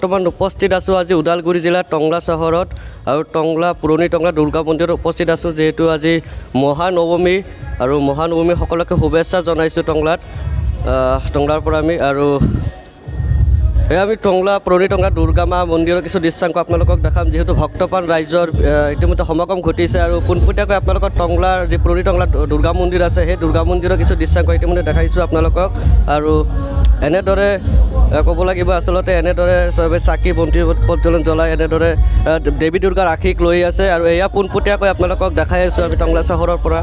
বৰ্তমান উপস্থিত আছোঁ আজি ওদালগুৰি জিলাৰ টংলা চহৰত আৰু পুৰণি টংলা দুৰ্গা মন্দিৰত উপস্থিত আছোঁ যিহেতু আজি মহানৱমী আৰু মহানৱমী সকলোকে শুভেচ্ছা জনাইছোঁ টংলাৰ পৰা আমি আৰু আমি পুৰণি টংলা দুৰ্গা মা মন্দিৰৰ কিছু দৃশ্যাংক আপোনালোকক দেখাম যিহেতু ভক্তপ্ৰাণ ৰাইজৰ ইতিমধ্যে সমাগম ঘটিছে আৰু পোনপটীয়াকৈ আপোনালোকক টংলাৰ যি পুৰণি টংলা দুৰ্গা মন্দিৰ আছে সেই দুৰ্গা মন্দিৰৰ কিছু দৃশ্যাংক ইতিমধ্যে দেখাইছোঁ আপোনালোকক আৰু এনেদৰে ক'ব লাগিব আচলতে এনেদৰে চবে চাকি বন্তি প্ৰজ্বলন জ্বলাই এনেদৰে দেৱী দুৰ্গাৰ আশীষ লৈ আছে আৰু এয়া পোনপটীয়াকৈ আপোনালোকক দেখাই আছোঁ আমি টংলা চহৰৰ পৰা।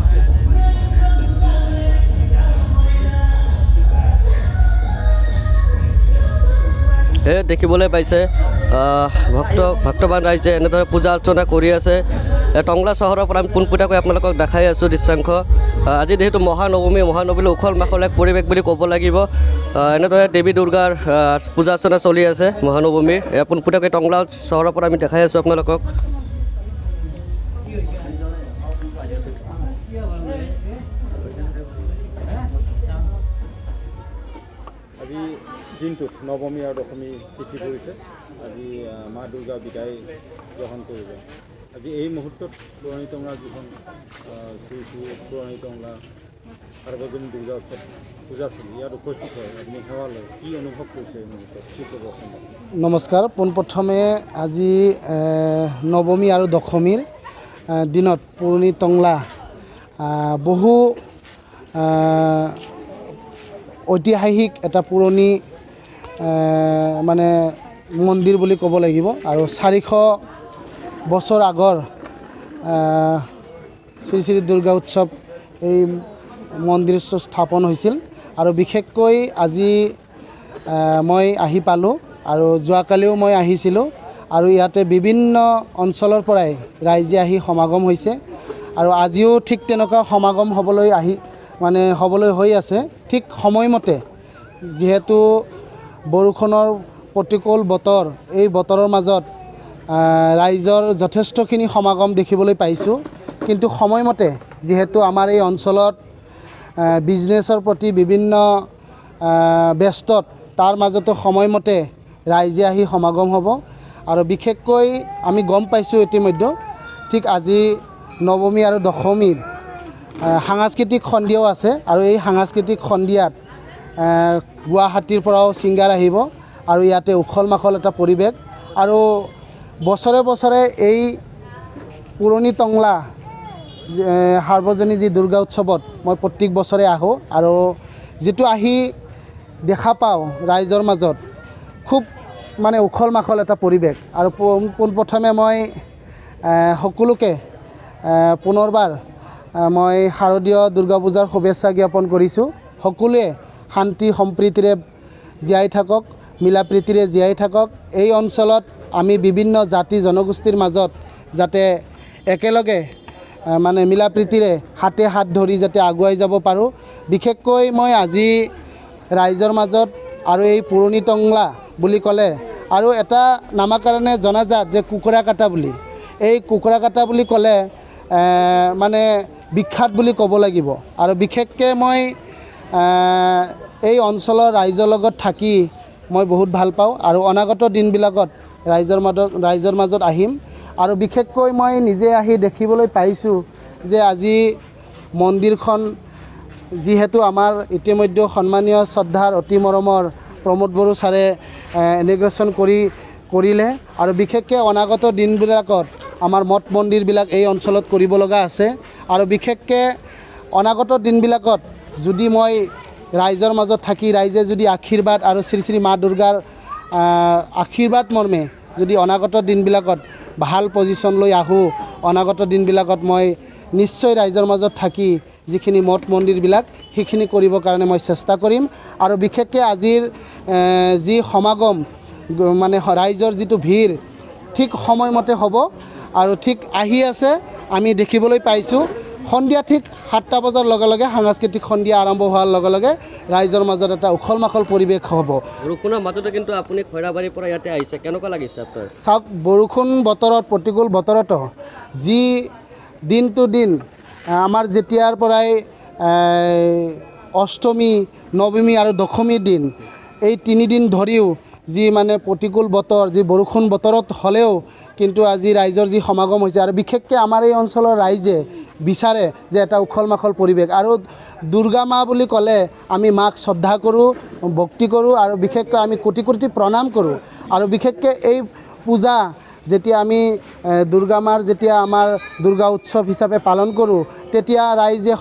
দেখিবলৈ পাইছে ভক্তবান ৰাইজে এনেদৰে পূজা অৰ্চনা কৰি আছে টংলা চহৰৰ পৰা আমি পোনপটীয়াকৈ আপোনালোকক দেখাই আছোঁ দৃশ্যাংশ। আজি যিহেতু মহানৱমীলৈ উখল মাখল এক পৰিৱেশ বুলি ক'ব লাগিব। এনেদৰে দেৱী দুৰ্গাৰ পূজা অৰ্চনা চলি আছে মহানৱমীৰ পোনপটীয়াকৈ টংলা চহৰৰ পৰা আমি দেখাই আছোঁ আপোনালোকক। আজি দিনটোত নৱমী আৰু দশমী তিথি পৰিছে। আজি মা দুৰ্গা বিদায় গ্ৰহণ কৰিব। আজি এই মুহূৰ্তত পুৰণি টংলা যিখন শ্ৰী শ্ৰী পুৰণি টংলা সাৰ্বজনীন দুৰ্গা উৎসৱ পূজাস্থলী ইয়াত উপস্থিত হয় আপুনি সেৱা লয়, কি অনুভৱ কৰিছে এই মুহূৰ্তত, কি ক'ব? নমস্কাৰ। পোনপ্ৰথমে আজি নৱমী আৰু দশমীৰ দিনত পুৰণি টংলা বহু ঐতিহাসিক এটা পুৰণি মানে মন্দিৰ বুলি ক'ব লাগিব আৰু 400 বছৰ আগৰ শ্ৰী শ্ৰী দুৰ্গা উৎসৱ এই মন্দিৰ স্থাপন হৈছিল আৰু বিশেষকৈ আজি মই আহি পালোঁ আৰু যোৱাকালিও মই আহিছিলোঁ আৰু ইয়াতে বিভিন্ন অঞ্চলৰ পৰাই ৰাইজে আহি সমাগম হৈছে আৰু আজিও ঠিক তেনেকুৱা সমাগম হ'বলৈ হৈ আছে। ঠিক সময়মতে যিহেতু বৰষুণৰ প্ৰতিকূল বতৰ, এই বতৰৰ মাজত ৰাইজৰ যথেষ্টখিনি সমাগম দেখিবলৈ পাইছোঁ, কিন্তু সময়মতে যিহেতু আমাৰ এই অঞ্চলত বিজনেছৰ প্ৰতি বিভিন্ন ব্যস্তত তাৰ মাজতো সময়মতে ৰাইজে আহি সমাগম হ'ব আৰু বিশেষকৈ আমি গম পাইছোঁ ইতিমধ্যে ঠিক আজি নৱমী আৰু দশমীৰ সাংস্কৃতিক সন্ধিয়াও আছে আৰু এই সাংস্কৃতিক সন্ধিয়াত গুৱাহাটীৰ পৰাও ছিংগাৰ আহিব আৰু ইয়াতে উখল মাখল এটা পৰিৱেশ আৰু বছৰে বছৰে এই পুৰণি টংলা সাৰ্বজনীন যি দুৰ্গা উৎসৱত মই প্ৰত্যেক বছৰে আহোঁ আৰু যিটো আহি দেখা পাওঁ ৰাইজৰ মাজত খুব মানে উখল মাখল এটা পৰিৱেশ আৰু পোনপ্ৰথমে মই সকলোকে পুনৰবাৰ মই শাৰদীয় দুৰ্গা পূজাৰ শুভেচ্ছা জ্ঞাপন কৰিছোঁ। সকলোৱে শান্তি সম্প্ৰীতিৰে জীয়াই থাকক, মিলা প্ৰীতিৰে জীয়াই থাকক। এই অঞ্চলত আমি বিভিন্ন জাতি জনগোষ্ঠীৰ মাজত যাতে একেলগে মানে মিলা প্ৰীতিৰে হাতে হাত ধৰি যাতে আগুৱাই যাব পাৰোঁ। বিশেষকৈ মই আজি ৰাইজৰ মাজত আৰু এই পুৰণি টংলা বুলি ক'লে আৰু এটা নামাকৰণে জনাজাত যে কুকুৰা কাটা বুলি, এই কুকুৰা কাটা বুলি ক'লে মানে বিখ্যাত বুলি ক'ব লাগিব আৰু বিশেষকৈ মই এই অঞ্চলৰ ৰাইজৰ লগত থাকি মই বহুত ভাল পাওঁ আৰু অনাগত দিনবিলাকত ৰাইজৰ মাজত আহিম আৰু বিশেষকৈ মই নিজে আহি দেখিবলৈ পাইছোঁ যে আজি মন্দিৰখন যিহেতু আমাৰ ইতিমধ্যে সন্মানীয় শ্ৰদ্ধাৰ অতি মৰমৰ প্ৰমোদ বড়ো ছাৰে ইনগ্ৰেশ্যন কৰিলে আৰু বিশেষকৈ অনাগত দিনবিলাকত আমাৰ মঠ মন্দিৰবিলাক এই অঞ্চলত কৰিব লগা আছে আৰু বিশেষকৈ অনাগত দিনবিলাকত যদি মই ৰাইজৰ মাজত থাকি ৰাইজে যদি আশীৰ্বাদ আৰু শ্ৰী শ্ৰী মা দুৰ্গাৰ আশীৰ্বাদ মৰ্মে যদি অনাগত দিনবিলাকত ভাল পজিশ্যন লৈ আহোঁ, অনাগত দিনবিলাকত মই নিশ্চয় ৰাইজৰ মাজত থাকি যিখিনি মঠ মন্দিৰবিলাক সেইখিনি কৰিবৰ কাৰণে মই চেষ্টা কৰিম আৰু বিশেষকৈ আজিৰ যি সমাগম মানে ৰাইজৰ যিটো ভিৰ ঠিক সময়মতে হ'ব আৰু ঠিক আহি আছে। আমি দেখিবলৈ পাইছোঁ সন্ধিয়া ঠিক 7টা বজাৰ লগে লগে সাংস্কৃতিক সন্ধিয়া আৰম্ভ হোৱাৰ লগে লগে ৰাইজৰ মাজত এটা উখল মাখল পৰিৱেশ হ'ব। বৰষুণৰ মাজতে কিন্তু আপুনি খৈৰাবাৰীৰ পৰা ইয়াতে আহিছে, কেনেকুৱা লাগিছে আপোনাৰ? চাওক, বৰষুণ বতৰত প্ৰতিকূল বতৰতো যি দিনটো দিন আমাৰ যেতিয়াৰ পৰাই অষ্টমী, নৱমী আৰু দশমীৰ দিন, এই 3 দিন ধৰিও যি মানে প্ৰতিকূল বতৰ যি বৰষুণ বতৰত হ'লেও কিন্তু আজি ৰাইজৰ যি সমাগম হৈছে আৰু বিশেষকৈ আমাৰ এই অঞ্চলৰ ৰাইজে বিচাৰে যে এটা উখল মাখল পৰিৱেশ আৰু দুৰ্গা মা বুলি ক'লে আমি মাক শ্ৰদ্ধা কৰোঁ ভক্তি কৰোঁ আৰু বিশেষকৈ আমি কোটি কোটি প্ৰণাম কৰোঁ আৰু বিশেষকৈ এই পূজা যেতিয়া আমি দুৰ্গা মাৰ যেতিয়া আমাৰ দুৰ্গা উৎসৱ হিচাপে পালন কৰোঁ তেতিয়া ৰাইজে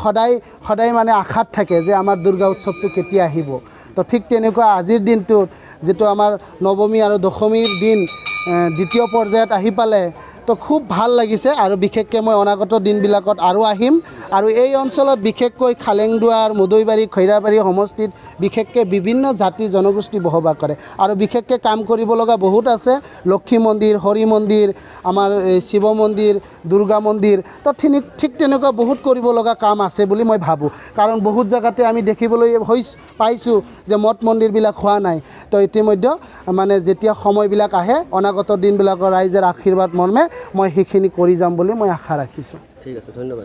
সদায় মানে আশাত থাকে যে আমাৰ দুৰ্গা উৎসৱটো কেতিয়া আহিব তো ঠিক তেনেকুৱা আজিৰ দিনটোত যিটো আমাৰ নৱমী আৰু দশমীৰ দিন দ্বিতীয় পৰ্যায়ত আহি পালে তো খুব ভাল লাগিছে আৰু বিশেষকৈ মই অনাগত দিনবিলাকত আৰু আহিম আৰু এই অঞ্চলত বিশেষকৈ খালেংদুৱাৰ মুদৈবাৰী খৈৰাবাৰী সমষ্টিত বিশেষকৈ বিভিন্ন জাতি জনগোষ্ঠী বসবাস কৰে আৰু বিশেষকৈ কাম কৰিব লগা বহুত আছে লক্ষী মন্দিৰ হৰি মন্দিৰ আমাৰ শিৱ মন্দিৰ দুৰ্গা মন্দিৰ তো ঠিক তেনেকুৱা বহুত কৰিব লগা কাম আছে বুলি মই ভাবোঁ কাৰণ বহুত জেগাতে আমি দেখিবলৈ পাইছোঁ যে মঠ মন্দিৰবিলাক হোৱা নাই তো ইতিমধ্যে মানে যেতিয়া সময়বিলাক আহে অনাগত দিনবিলাকৰ ৰাইজৰ আশীৰ্বাদ মৰ্মে মই সেইখিনি কৰি যাম বুলি মই আশা ৰাখিছোঁ। ঠিক আছে, ধন্যবাদ।